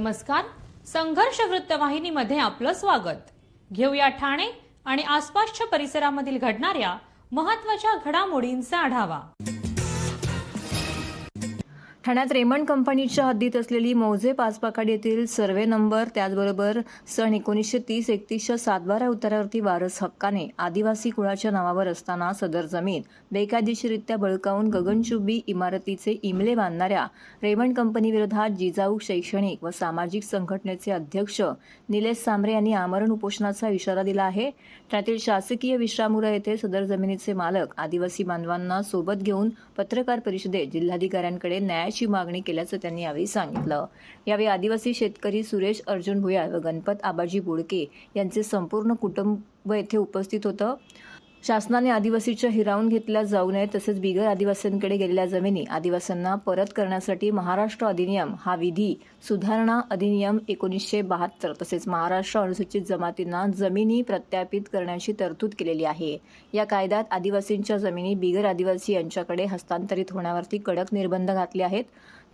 नमस्कार. संघर्ष वृत्तवाहिनीमध्ये आपलं स्वागत. घेऊया ठाणे आणि आसपासच्या परिसरामधील घडणाऱ्या महत्त्वाच्या घडामोडींचा आढावा. ठाण्यात रेमंड कंपनीच्या हद्दीत असलेली मौजे पाचपाखाडी येथील सर्वे नंबर त्याचबरोबर सन 1930-31च्या 7/12 उतारावरती वारस हक्काने आदिवासी कुळाच्या नावावर असताना सदर जमीन बेकायदेशीररित्या बळकावून गगनचुंबी इमारतीचे इमले बांधणाऱ्या रेमंड कंपनी विरोधात जिजाऊ शैक्षणिक व सामाजिक संघटनेचे अध्यक्ष निलेश सांबरे यांनी आमरण उपोषणाचा इशारा दिला आहे. ठाण्यातील शासकीय विश्रामगृह येथे सदर जमिनीचे मालक आदिवासी बांधवांना सोबत घेऊन पत्रकार परिषदेत जिल्हाधिकाऱ्यांकडे न्यायाची मागणी केल्याचं त्यांनी यावेळी सांगितलं. यावेळी आदिवासी शेतकरी सुरेश अर्जुन भुयाळ व गणपत आबाजी बोडके यांचे संपूर्ण कुटुंब येथे उपस्थित होतं. शासनाने आदिवासीच्या हिरावून घेतल्या जाऊ नये तसेच बिगर आदिवासींकडे गेलेल्या जमिनी आदिवासींना परत करण्यासाठी महाराष्ट्र अधिनियम हा विधी सुधारणा अधिनियम 1972 तसेच महाराष्ट्र अनुसूचित जमातींना जमिनी प्रत्यापित करण्याची तरतूद केलेली आहे. या कायद्यात आदिवासींच्या जमिनी बिगर आदिवासी यांच्याकडे हस्तांतरित होण्यावरती कडक निर्बंध घातले आहेत.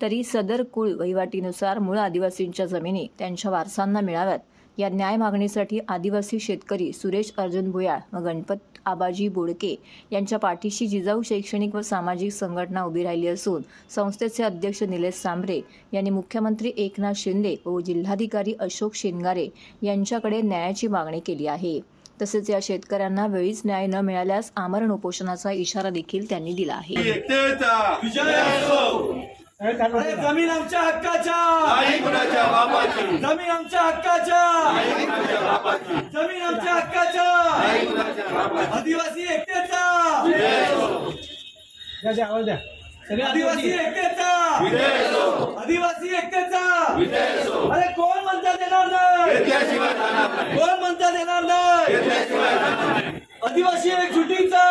तरी सदर कुळ वहिवाटीनुसार मूळ आदिवासींच्या जमिनी त्यांच्या वारसांना मिळाव्यात या न्याय मागणीसाठी आदिवासी शेतकरी सुरेश अर्जुन भुयाळ व गणपत आबाजी बोडके यांच्या पाठीशी जिजाऊ शैक्षणिक व सामाजिक संघटना उभी राहिली असून संस्थेचे अध्यक्ष निलेश सांबरे यांनी मुख्यमंत्री एकनाथ शिंदे व जिल्हाधिकारी अशोक शेनगारे यांच्याकडे न्यायाची मागणी केली आहे. तसेच या शेतकऱ्यांना वेळीच न्याय न मिळाल्यास आमरण उपोषणाचा इशारा देखील त्यांनी दिला आहे. जमीन आमच्या हक्काच्या, नाही कुणाच्या बापाची. जमीन आमच्या हक्काच्या, नाही कुणाच्या बापाची. जमीन आमच्या हक्काच्या, नाही कुणाच्या बापाची. आदिवासी एकतेचा, आदिवासी एकतेचा, आदिवासी एकतेचा. अरे कोण म्हणतात येणार नाही, घेतल्याशिवाय जाणार नाही. कोण म्हणतात येणार नाही, घेतल्याशिवाय जाणार नाही. आदिवासी एक सुटीचा,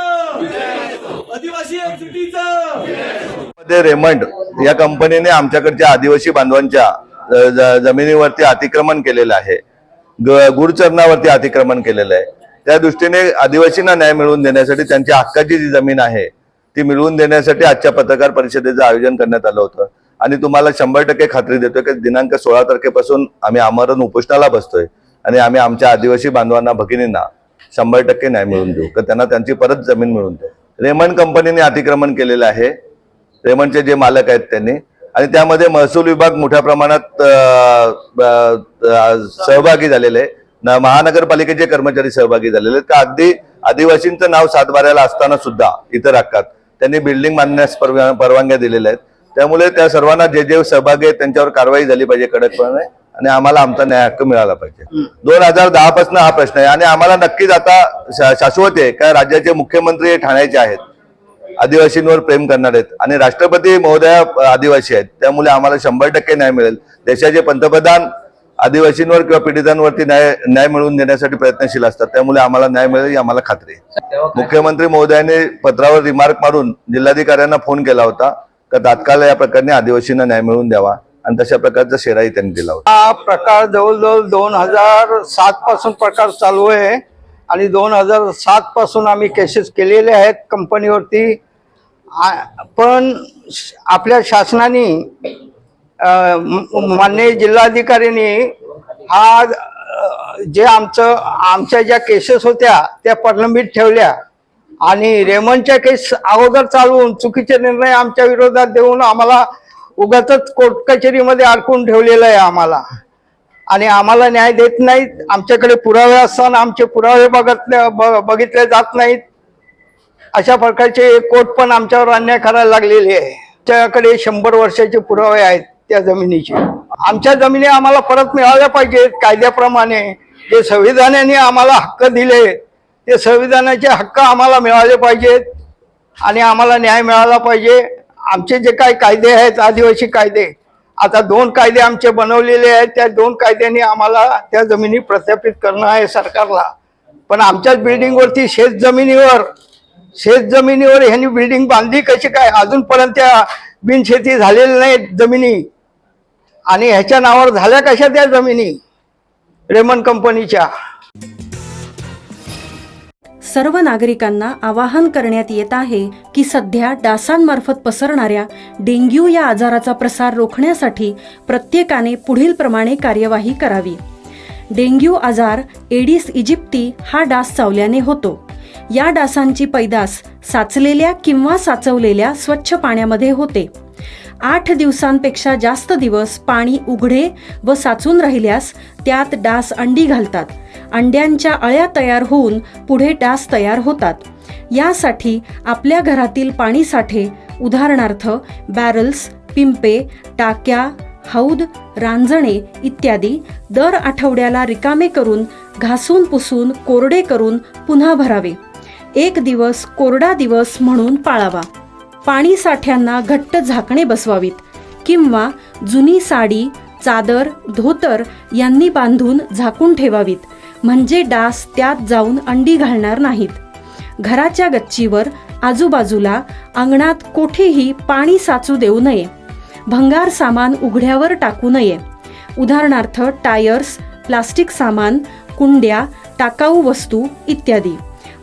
आदिवासी एक सुटीचा. रेमंड या कंपनीने आमच्याकडच्या आदिवासी बांधवांच्या जमिनीवरती अतिक्रमण केलेलं आहे. गुरचरणावरती अतिक्रमण केलेलं आहे. त्या दृष्टीने आदिवासींना न्याय मिळवून देण्यासाठी त्यांच्या हक्काची जी जमीन आहे ती मिळवून देण्यासाठी आजच्या पत्रकार परिषदेचं आयोजन करण्यात आलं होतं. आणि तुम्हाला 100% खात्री देतोय की दिनांक 16 तारखेपासून आम्ही आमरण उपोषणाला बसतोय आणि आम्ही आमच्या आदिवासी बांधवांना भगिनींना 100% न्याय मिळवून देऊ की त्यांना त्यांची परत जमीन मिळवून देऊ. रेमंड कंपनीने अतिक्रमण केलेलं आहे, रेमंडचे जे मालक आहेत त्यांनी, आणि त्यामध्ये महसूल विभाग मोठ्या प्रमाणात सहभागी झालेले आहे. महानगरपालिकेचे कर्मचारी सहभागी झालेले आहेत. का अगदी आदिवासींचं नाव 7/12 असताना सुद्धा इतर हक्कात त्यांनी बिल्डिंग बांधण्यास परवानग्या दिलेल्या आहेत. त्यामुळे त्या सर्वांना जे जे सहभागी आहेत त्यांच्यावर कारवाई झाली पाहिजे कडकपणे आणि आम्हाला आमचा न्याय हक्क मिळाला पाहिजे. 2010 पासून हा प्रश्न आहे आणि आम्हाला नक्कीच आता शाश्वत आहे का राज्याचे मुख्यमंत्री हे ठाण्याचे आहेत, आदिवासींवर प्रेम करणार आहेत आणि राष्ट्रपती महोदया आदिवासी आहेत. त्यामुळे आम्हाला 100% न्याय मिळेल. देशाचे पंतप्रधान आदिवासींवर किंवा पीडितांवरती न्याय मिळवून देण्यासाठी प्रयत्नशील असतात. त्यामुळे आम्हाला न्याय मिळेल ही आम्हाला खात्री आहे. मुख्यमंत्री महोदयांनी पत्रावर रिमार्क मारून जिल्हाधिकाऱ्यांना फोन केला होता का तात्काळ या प्रकरणी आदिवासींना न्याय मिळवून द्यावा आणि तशा प्रकारचा शेराही त्यांनी दिला होता. हा प्रकार जवळजवळ 2007 पासून प्रकार चालू आहे आणि 2007 पासून आम्ही केसेस केलेले आहेत कंपनीवरती. पण आपल्या शासनाने माननीय जिल्हाधिकाऱ्यांनी हा जे आमच्या ज्या केसेस होत्या त्या प्रलंबित ठेवल्या आणि रेमंडच्या केस अगोदर चालवून चुकीचे निर्णय आमच्या विरोधात देऊन आम्हाला उगाचच कोर्ट कचेरीमध्ये अडकून ठेवलेलं आहे आम्हाला. आणि आम्हाला न्याय देत नाहीत. आमच्याकडे पुरावे असताना आमचे पुरावे बघितले जात नाहीत. अशा प्रकारचे कोर्ट पण आमच्यावर अन्याय करायला लागलेले आहे. आमच्याकडे 100 वर्षाचे पुरावे आहेत त्या जमिनीचे. आमच्या जमिनी आम्हाला परत मिळाल्या पाहिजेत. कायद्याप्रमाणे जे संविधानाने आम्हाला हक्क दिले ते संविधानाचे हक्क आम्हाला मिळाले पाहिजेत आणि आम्हाला न्याय मिळाला पाहिजे. आमचे जे काही कायदे आहेत आदिवासी कायदे, आता 2 कायदे आमचे बनवलेले आहेत. त्या 2 कायद्यांनी आम्हाला त्या जमिनी प्रस्थापित करणं आहे सरकारला. पण आमच्याच बिल्डिंगवरती शेत जमिनीवर ह्यांनी बिल्डिंग बांधली कशी काय? अजूनपर्यंत त्या बिनशेती झालेल्या नाहीत जमिनी आणि ह्याच्या नावावर झाल्या कशा त्या जमिनी रेमंड कंपनीच्या. सर्व नागरिकांना आवाहन करण्यात येत आहे की सध्या डासांमार्फत पसरणाऱ्या डेंग्यू या आजाराचा प्रसार रोखण्यासाठी प्रत्येकाने पुढील प्रमाणे कार्यवाही करावी. डेंग्यू आजार एडिस इजिप्ती हा डास चावल्याने होतो. या डासांची पैदास साचलेल्या किंवा साचवलेल्या स्वच्छ पाण्यामध्ये होते. 8 दिवसांपेक्षा जास्त दिवस पाणी उघडे व साचून राहिल्यास त्यात डास अंडी घालतात. अंड्यांच्या अळ्या तयार होऊन पुढे डास तयार होतात. यासाठी आपल्या घरातील पाणी साठे उदाहरणार्थ बॅरल्स, पिंपे, टाक्या, हौद, रांजणे इत्यादी दर आठवड्याला रिकामे करून घासून पुसून कोरडे करून पुन्हा भरावे. 1 दिवस कोरडा दिवस म्हणून पाळावा. पाणी साठ्यांना घट्ट झाकणे बसवावीत किंवा जुनी साडी, चादर, धोतर यांनी बांधून झाकून ठेवावीत, म्हणजे डास त्यात जाऊन अंडी घालणार नाहीत. घराच्या गच्चीवर, आजूबाजूला, अंगणात कोठेही पाणी साचू देऊ नये. भंगार सामान उघड्यावर टाकू नये. उदाहरणार्थ टायर्स, प्लास्टिक सामान, कुंड्या, टाकाऊ वस्तू इत्यादी.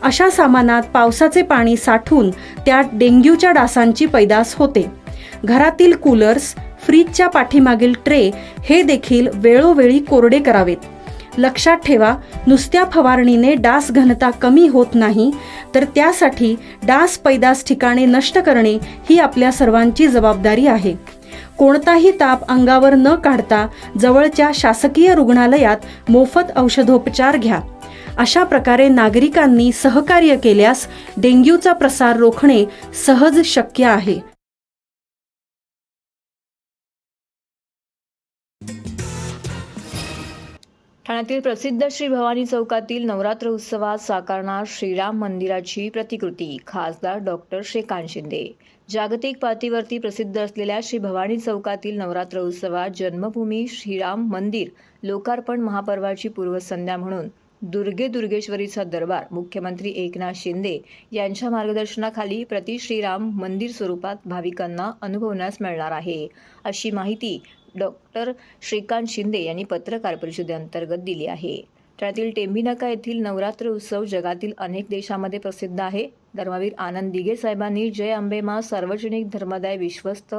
अशा सामानात पावसाचे पाणी साठून त्यात डेंग्यूच्या डासांची पैदास होते. घरातील कूलर्स, फ्रीजच्या पाठीमागील ट्रे हे देखील वेळोवेळी कोरडे करावेत. लक्षात ठेवा, नुसत्या फवारणीने डास घनता कमी होत नाही, तर त्यासाठी डास पैदास ठिकाणे नष्ट करणे ही आपल्या सर्वांची जबाबदारी आहे. कोणताही ताप अंगावर न काढता जवळच्या शासकीय रुग्णालयात मोफत औषधोपचार घ्या. अशा प्रकारे नागरिकांनी सहकार्य केल्यास डेंग्यूचा प्रसार रोखणे सहज शक्य आहे. ठाण्यातील प्रसिद्ध श्री भवानी चौकातील नवरात्र उत्सवात साकारणार श्रीराम मंदिराची प्रतिकृती खासदार डॉक्टर श्रीकांत शिंदे. जागतिक पातळीवरती प्रसिद्ध असलेल्या श्री भवानी चौकातील नवरात्र उत्सवात जन्मभूमी श्रीराम मंदिर लोकार्पण महापर्वाची पूर्वसंध्या म्हणून दुर्गेश्वरीचा दरबार मुख्यमंत्री एकनाथ शिंदे यांच्या मार्गदर्शनाखाली प्रति श्रीराम मंदिर स्वरूपात भाविकांना अनुभवण्यास मिळणार आहे, अशी माहिती डॉक्टर श्रीकांत शिंदे यांनी पत्रकार परिषदेअंतर्गत दिली आहे. ठाण्यातील टेंभीनाका येथील नवरात्र उत्सव जगातील अनेक देशांमध्ये प्रसिद्ध आहे. धर्मवीर आनंद दिघे साहेबांनी जय अंबे मां सार्वजनिक धर्मदाय विश्वस्त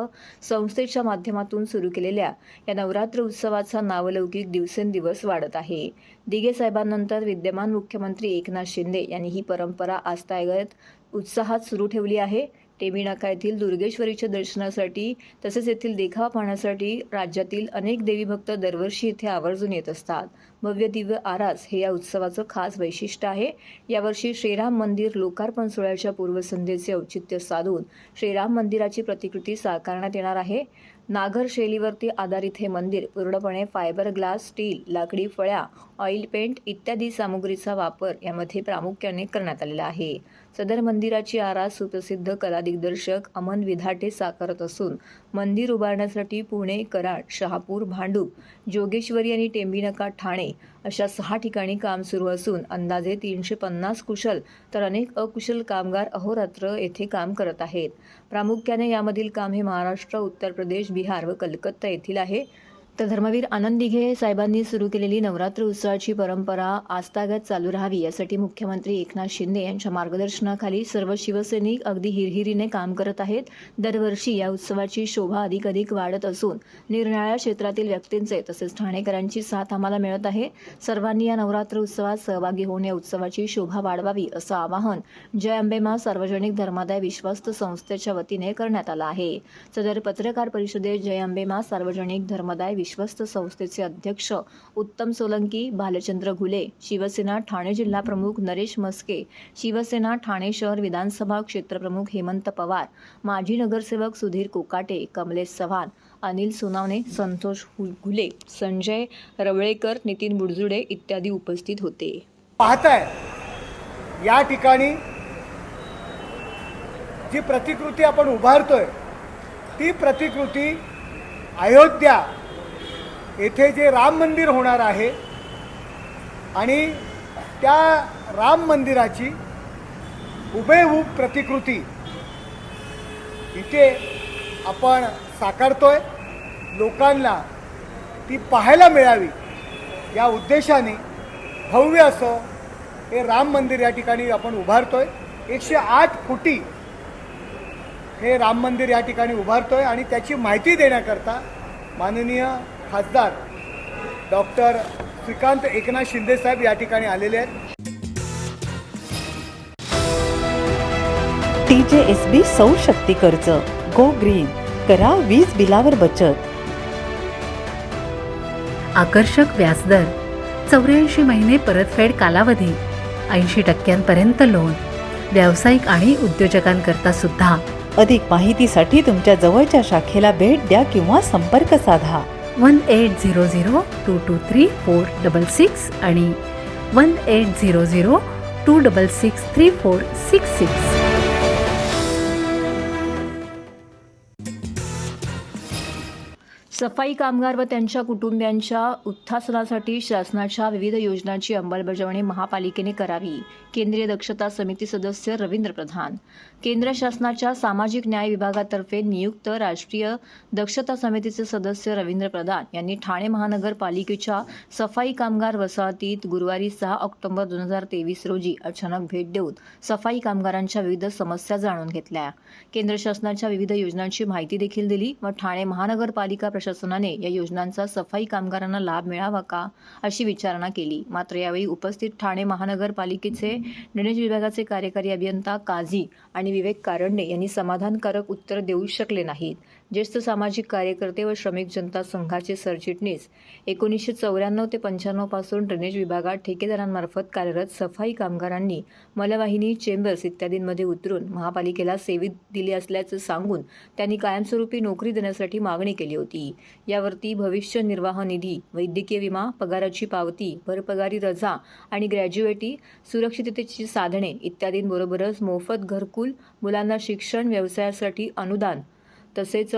संस्थेच्या माध्यमातून सुरू केलेल्या या नवरात्र उत्सवाचा नावलौकिक दिवसेंदिवस वाढत आहे. दिघे साहेबांनंतर विद्यमान मुख्यमंत्री एकनाथ शिंदे यांनी ही परंपरा आस्थागत उत्साहात सुरू ठेवली आहे. टेंभीनाका येथील दुर्गेश्वरीच्या दर्शनासाठी तसेच येथील देखावा पाहण्यासाठी राज्यातील अनेक देवी भक्त दरवर्षी इथे आवर्जून येत असतात. भव्य दिव्य आरास हे या उत्सवाचं खास वैशिष्ट्य आहे. यावर्षी श्रीराम मंदिर लोकार्पण सोहळ्याच्या पूर्वसंध्येचे औचित्य साधून श्रीराम मंदिराची प्रतिकृती साकारण्यात येणार आहे. नागर शैलीवरती आधारित हे मंदिर पूर्णपणे फायबर ग्लास, स्टील, लाकडी फळ्या, ऑइल पेंट इत्यादी सामुग्रीचा वापर यामध्ये प्रामुख्याने करण्यात आलेला आहे. सदर मंदिराची आरास सुप्रसिद्ध कला दिग्दर्शक अमन विधाटे साकारत असून मंदिर उभारण्यासाठी पुणे, कराड, शहापूर, भांडूप, जोगेश्वरी आणि टेंभीनाका, ठाणे अशा 6 ठिकाणी काम सुरू असून अंदाजे 350 कुशल तर अनेक अकुशल कामगार अहोरात्र येथे काम करत आहेत. प्रामुख्याने यामधील काम हे महाराष्ट्र, उत्तर प्रदेश, बिहार व कलकत्ता येथील आहे. तर धर्मवीर आनंद दिघे साहेबांनी सुरू केलेली नवरात्र उत्सवाची परंपरा आस्थागत चालू राहावी यासाठी मुख्यमंत्री एकनाथ शिंदे यांच्या मार्गदर्शनाखाली सर्व शिवसैनिक अगदी हिरहिरीने काम करत आहेत. दरवर्षी या उत्सवाची शोभा अधिक वाढत असून निरनिराळ्या क्षेत्रातील व्यक्तींचे तसेच ठाणेकरांची साथ आम्हाला मिळत आहे. सर्वांनी या नवरात्र उत्सवात सहभागी होऊन या उत्सवाची शोभा वाढवावी असं आवाहन जय अंबे मां सार्वजनिक धर्मादाय विश्वस्त संस्थेच्या वतीने करण्यात आलं आहे. सदर पत्रकार परिषदेत जय अंबे मां सार्वजनिक धर्मादाय विश्वस्त संस्थेचे अध्यक्ष उत्तम सोलंकी, भालचंद्र घुले, शिवसेना ठाणे जिल्हा प्रमुख नरेश मस्के, शिवसेना ठाणे शहर विधानसभा क्षेत्रप्रमुख हेमंत पवार, माजी नगरसेवक सुधीर कोकाटे, कमलेश चव्हाण, अनिल सोनावणे, संतोष घुले, संजय रवळेकर, नितीन बुडजुडे इत्यादी उपस्थित होते. पाहताय या ठिकाणी जी प्रतिकृती आपण उभारतोय ती प्रतिकृती अयोध्या येथे जे राम मंदिर होणार आहे आणि त्या राम मंदिराची हुबेहूब प्रतिकृती इथे आपण साकारतोय. लोकांना ती पाहायला मिळावी या उद्देशाने भव्य असं हे राम मंदिर या ठिकाणी आपण उभारतोय. 108 कोटी हे राम मंदिर या ठिकाणी उभारतोय आणि त्याची माहिती देण्याकरता माननीय खासदार डॉक्टर श्रीकांत एकनाथ शिंदे साहेब या ठिकाणी आलेले आहेत. TJSB सौर शक्ती कर्ज गो ग्रीन करा वीज बिलावर बचत. आकर्षक व्याजदर, 84 महिने परतफेड कालावधी, 80% लोन, व्यावसायिक आणि उद्योजकांकरता सुद्धा. अधिक माहितीसाठी तुमच्या जवळच्या शाखेला भेट द्या किंवा संपर्क साधा. 1800-223-466 आणि 1800-266-3466. सफाई कामगार व त्यांच्या कुटुंबियांच्या उत्थानासाठी शासनाच्या विविध योजनांची अंमलबजावणी महापालिकेने करावी. केंद्रीय दक्षता समिती सदस्य रवींद्र प्रधान. केंद्र शासनाच्या सामाजिक न्याय विभागातर्फे नियुक्त राष्ट्रीय दक्षता समितीचे सदस्य रवींद्र प्रधान यांनी ठाणे महानगरपालिकेच्या सफाई कामगार वसाहतीत गुरुवारी 6 ऑक्टोबर 2023 रोजी अचानक भेट देऊन सफाई कामगारांच्या विविध समस्या जाणून घेतल्या. केंद्र शासनाच्या विविध योजनांची माहिती देखील दिली व ठाणे महानगरपालिका प्रशासनाने या योजनांचा सफाई कामगारांना लाभ मिळावा का अशी विचारणा केली. मात्र यावेळी उपस्थित ठाणे महानगरपालिकेचे ड्रेनेज विभागाचे कार्यकारी अभियंता काझी आणि विवेक कारंडे यांनी समाधानकारक उत्तर देऊ शकले नाहीत. ज्येष्ठ सामाजिक कार्यकर्ते व श्रमिक जनता संघाचे सरचिटणीस 1994 ते 95 पासून ड्रेनेज विभागात ठेकेदारांमार्फत कार्यरत सफाई कामगारांनी मलवाहिनी, चेंबर्स इत्यादींमध्ये उतरून महापालिकेला सेवा दिली असल्याचं सांगून त्यांनी कायमस्वरूपी नोकरी देण्यासाठी मागणी केली होती. यावरती भविष्य निर्वाह निधी, वैद्यकीय विमा, पगाराची पावती, भरपगारी रजा आणि ग्रॅज्युएटी, सुरक्षिततेची साधने इत्यादींबरोबरच मोफत घरकुल, मुलांना शिक्षण, व्यवसायासाठी अनुदान तसेच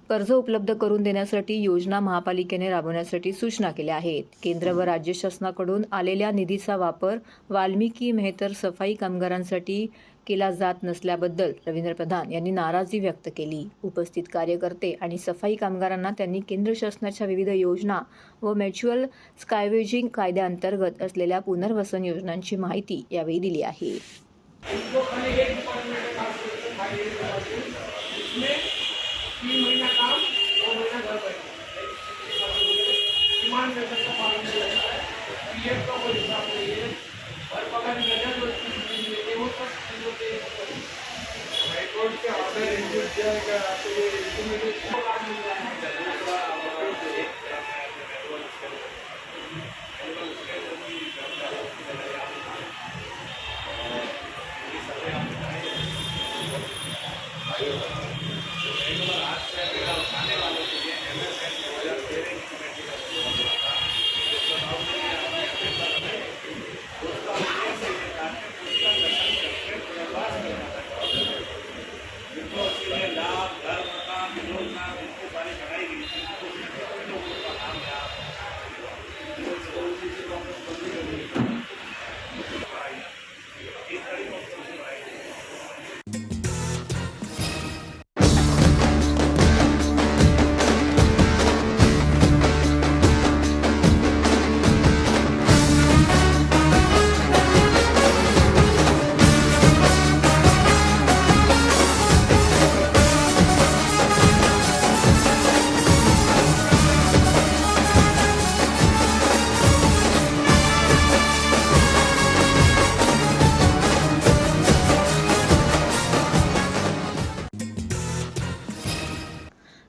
कर्ज उपलब्ध करून देण्यासाठी योजना महापालिकेने राबवण्यासाठी सूचना केल्या आहेत. केंद्र व राज्य शासनाकडून आलेल्या निधीचा वापर वाल्मिकी मेहतर सफाई कामगारांसाठी केला जात नसल्याबद्दल रवींद्र प्रधान यांनी नाराजी व्यक्त केली. उपस्थित कार्यकर्ते आणि सफाई कामगारांना त्यांनी केंद्र शासनाच्या विविध योजना व म्युच्युअल स्कायवेजिंग कायद्याअंतर्गत असलेल्या पुनर्वसन योजनांची माहिती यावेळी दिली आहे.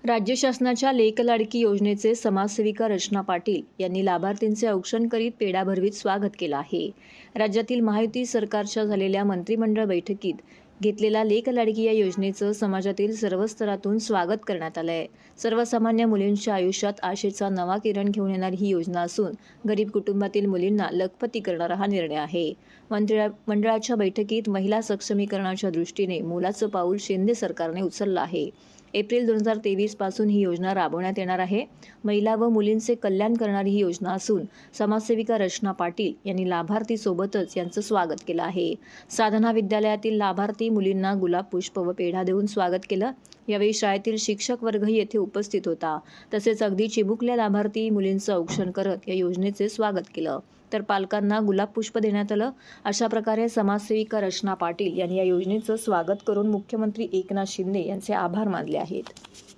राज्य शासनाच्या लेक लाडकी योजनेचे समाजसेविका रचना पाटील यांनी लाभार्थींचे औक्षण करीत पेढा भरवीत स्वागत केलं आहे. राज्यातील महायुती सरकारच्या झालेल्या मंत्रिमंडळ बैठकीत घेतलेल्या लेक लाडकी या योजनेचं समाजातील सर्व स्तरातून स्वागत करण्यात आलं आहे. सर्वसामान्य मुलींच्या आयुष्यात आशेचा नवा किरण घेऊन येणारी ही योजना असून गरीब कुटुंबातील मुलींना लखपती करणारा हा निर्णय आहे. मंडळाच्या बैठकीत महिला सक्षमीकरणाच्या दृष्टीने मोलाचं पाऊल शिंदे सरकारने उचललं आहे. एप्रिल 2023 पासून ही योजना राबवण्यात येणार आहे. महिला व मुलींचे कल्याण करणारी ही योजना असून समाजसेविका रचना पाटील यांनी लाभार्थी सोबतच यांचं स्वागत केलं आहे. साधना विद्यालयातील लाभार्थी मुलींना गुलाब, पुष्प व पेढा देऊन स्वागत केलं. यावेळी शाळेतील शिक्षक वर्गही येथे उपस्थित होता. तसेच अगदी चिमुकल्या लाभार्थी मुलींचं औक्षण करत या योजनेचे स्वागत केलं. तर पालकांना गुलाब पुष्प देण्यात आलं. अशा प्रकारे समाजसेविका रचना पाटील यांनी या योजनेचं स्वागत करून मुख्यमंत्री एकनाथ शिंदे यांचे आभार मानले आहेत.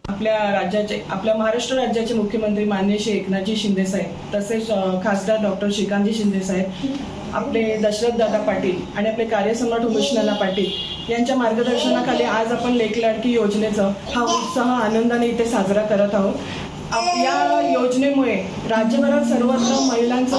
आपल्या महाराष्ट्र राज्याचे मुख्यमंत्री माननीय श्री एकनाथजी शिंदे साहेब, तसेच खासदार डॉक्टर श्रीकांतजी शिंदे साहेब, आपले दशरथ दादा पाटील आणि आपले कार्यसम्राट उमेश नाना पाटील यांच्या मार्गदर्शनाखाली आज आपण लेक लाडकी योजनेचा हा उत्साह आनंदाने इथे साजरा करत आहोत. या योजनेमुळे राज्यभरात सर्वत्र महिलांचं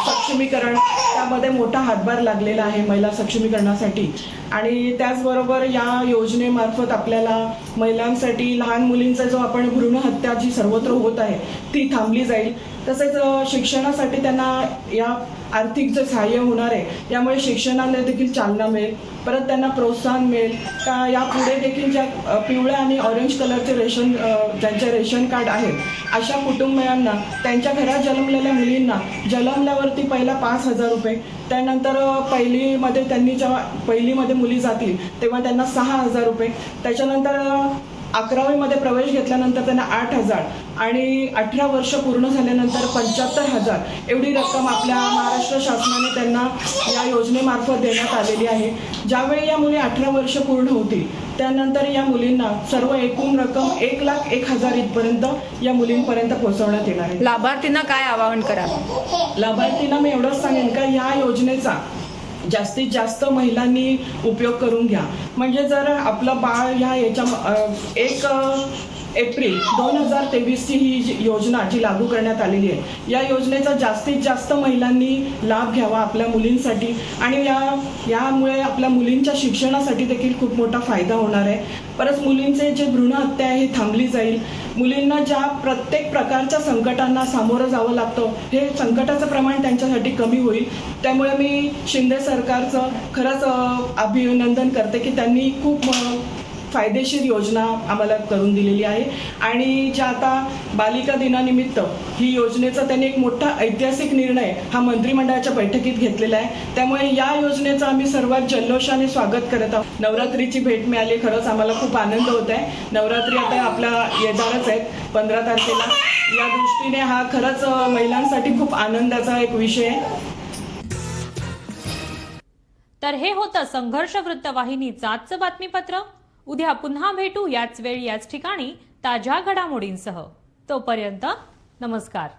सक्षमीकरण, त्यामध्ये मोठा हातभार लागलेला आहे महिला सक्षमीकरणासाठी. आणि त्याचबरोबर या योजनेमार्फत आपल्याला महिलांसाठी लहान मुलींचा जो आपण भ्रूण हत्या जी सर्वत्र होत आहे ती थांबली जाईल. तसेच शिक्षणासाठी त्यांना या आर्थिक जे सहाय्य होणार आहे यामुळे शिक्षणाला देखील चालना मिळेल. परत त्यांना प्रोत्साहन मिळेल का यापुढे देखील ज्या पिवळ्या आणि ऑरेंज कलरचे ज्यांचे रेशन कार्ड आहेत अशा कुटुंबियांना त्यांच्या घरात जन्मलेल्या मुलींना जन्मल्यावरती पहिला 5,000 रुपये, त्यानंतर पहिलीमध्ये मुली जातील तेव्हा त्यांना 6,000 रुपये, त्याच्यानंतर 11वीमध्ये प्रवेश घेतल्यानंतर त्यांना 8,000 आणि 18 वर्ष पूर्ण झाल्यानंतर 75,000 एवढी रक्कम आपल्या महाराष्ट्र शासनाने त्यांना या योजनेमार्फत देण्यात आलेली आहे. ज्यावेळी या मुली 18 वर्ष पूर्ण होतील त्यानंतर या मुलींना सर्व एकूण रक्कम 1,01,000 इथपर्यंत या मुलींपर्यंत पोहोचवण्यात येणार आहे. लाभार्थींना काय आवाहन करा? लाभार्थींना मी एवढंच सांगेन का या योजनेचा जास्तीत जास्त महिलांनी उपयोग करून घ्या. म्हणजे जर आपलं बाळ ह्या 1 एप्रिल 2023ची ही योजना जी लागू करण्यात आलेली आहे या योजनेचा जास्तीत जास्त महिलांनी लाभ घ्यावा आपल्या मुलींसाठी. आणि यामुळे आपल्या मुलींच्या शिक्षणासाठी देखील खूप मोठा फायदा होणार आहे. परत मुलींचे जे भ्रूण हत्या आहे ही थांबली जाईल. मुलींना ज्या प्रत्येक प्रकारच्या संकटांना सामोरं जावं लागतं हे संकटाचं प्रमाण त्यांच्यासाठी कमी होईल. त्यामुळे मी शिंदे सरकारचं खरंच अभिनंदन करते की त्यांनी खूप फायदेशीर योजना आम्हाला करून दिलेली आहे. आणि ज्या आता बालिका दिनानिमित्त ही योजनेचा त्यांनी एक मोठा ऐतिहासिक निर्णय हा मंत्रिमंडळाच्या बैठकीत घेतलेला आहे. त्यामुळे या योजनेचं आम्ही सर्वात जल्लोषाने स्वागत करत आहोत. नवरात्रीची भेट मिळाली, खरंच आम्हाला खूप आनंद होत आहे. नवरात्री आता आपल्या येणारच आहेत 15 तारखेला. या दृष्टीने हा खरंच महिलांसाठी खूप आनंदाचा एक विषय आहे. तर हे होतं संघर्ष वृत्तवाहिनीचं आजचं बातमीपत्र. उद्या पुन्हा भेटू याच वेळी याच ठिकाणी ताज्या घडामोडींसह. तोपर्यंत नमस्कार.